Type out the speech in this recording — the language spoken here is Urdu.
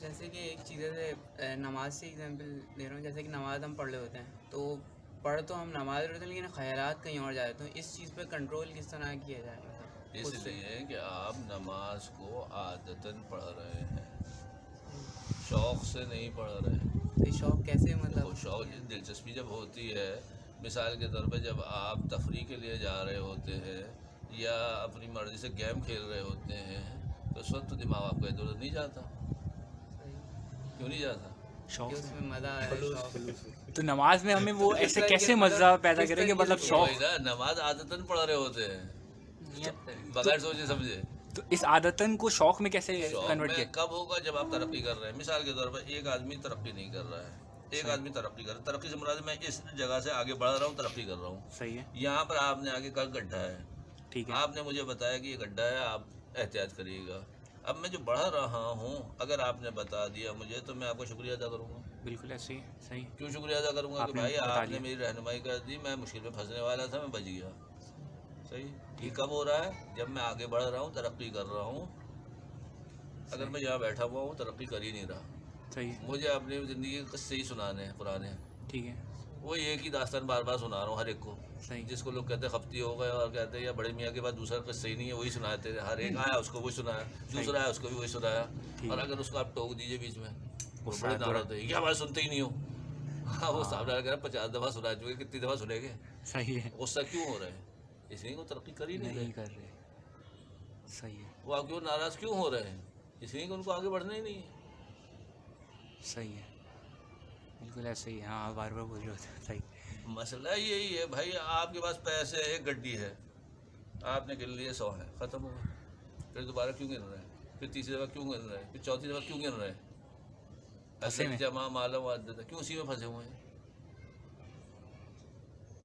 جیسے کہ ایک چیز ہے نماز سے ایگزامپل دے رہا ہوں. جیسے کہ نماز ہم پڑھ رہے ہوتے ہیں تو پڑھ تو ہم نماز رہے ہوتے ہیں لیکن خیالات کہیں اور جاتے ہیں. اس چیز پہ کنٹرول کس طرح کیا جائے مطلب اس خود سے؟ لیے کہ آپ نماز کو عادتاً پڑھ رہے ہیں، شوق سے نہیں پڑھ رہے ہیں. تو یہ شوق کیسے مطلب دیکھو شوق دلچسپی جب ہوتی ہے، مثال کے طور پہ جب آپ تفریح کے لیے جا رہے ہوتے ہیں یا اپنی مرضی سے گیم کھیل رہے ہوتے ہیں تو اس وقت تو دماغ آپ کا ادھر ادھر نہیں جاتا. کیوں نہیں جاتا؟ کہ شوق اس سے. میں مزہ ہے شوق. تو نماز میں ہمیں وہ کس ایسے طریقے کیسے سے مزہ پیدا کس کرے کہ طریقے سے مطلب پڑھیں؟ شوق. وہی نا، نماز عادتاً پڑھ رہے ہوتے ہیں نیت سے. بغیر سوچے سمجھے. تو اس عادتن کو شوق میں کیسے شوق کنورٹ میں کیا؟ کب ہوگا جب آپ ترقی کر رہے ہیں. مثال کے طور پر ایک آدمی ترقی نہیں کر رہا ہے، ایک صحیح. آدمی ترقی کر رہا ہے. ترقی سے مراد میں اس جگہ سے آگے بڑھ رہا ہوں، ترقی کر رہا ہوں. صحیح ہے. یہاں پر آپ نے آگے کہا گڈھا ہے، ٹھیک ہے. آپ نے مجھے بتایا کہ یہ گڈھا ہے، آپ احتیاط کریے گا. اب میں جو بڑھ رہا ہوں اگر آپ نے بتا دیا مجھے تو میں آپ کو شکریہ ادا کروں گا. بالکل ایسے ہی. صحیح. کیوں شکریہ ادا کروں گا؟ آپ کہ نے بھائی بتا آپ نے دیا. میری رہنمائی کر دی، میں مشکل میں پھنسنے والا تھا، میں بچ گیا. صحیح. یہ ٹھیک. کب ہو رہا ہے؟ جب میں آگے بڑھ رہا ہوں، ترقی کر رہا ہوں. اگر میں یہاں بیٹھا ہوا ہوں ترقی کر ہی نہیں رہا. صحیح. مجھے اپنی زندگی کے قصے ہی سنانے ہیں پرانے. ٹھیک ہے. وہ ایک ہی داستان بار بار سنا رہا ہوں ہر ایک کو. صحیح. جس کو لوگ کہتے ہیں خفتی ہو گئے اور کہتے ہیں یا بڑے میاں کے بعد دوسرا قصہ ہی نہیں ہے، وہی سناتے ہیں. ہر ایک آیا اس کو وہی سنایا، دوسرا آیا اس کو بھی وہی سنایا. اور اگر اس کو آپ ٹوک دیجیے بیچ میں وہ بڑے ناراض ہوتے ہیں، کیا بات سنتے ہی نہیں ہو. ہاں وہ صاحب ڈال کر 50 دفعہ سنا چکے، کتنی دفعہ سنیں گے. صحیح ہے. غصہ کیوں ہو رہا ہے؟ اس لیے وہ ترقی کر ہی نہیں نہیں رہے. کر رہے. صحیح ہے. وہ آپ کی ناراض کیوں ہو رہے ہیں؟ اس لیے کہ ان کو آگے بڑھنا ہی نہیں ہے. صحیح ہے. بالکل ایسے ہی. ہاں بار بار بول رہے ہوتے. صحیح. مسئلہ یہی ہے بھائی، آپ کے پاس پیسے ایک گڈی ہے، آپ نے گن لیے 100 ہے، ختم ہو گئے. پھر دوبارہ کیوں گن رہے ہیں؟ پھر تیسری دفعہ کیوں گن رہے ہیں؟ پھر چوتھی دفعہ کیوں گن رہے ہیں؟ پھنسے میں. جمع معلوم کیوں اسی میں پھنسے ہوئے ہیں؟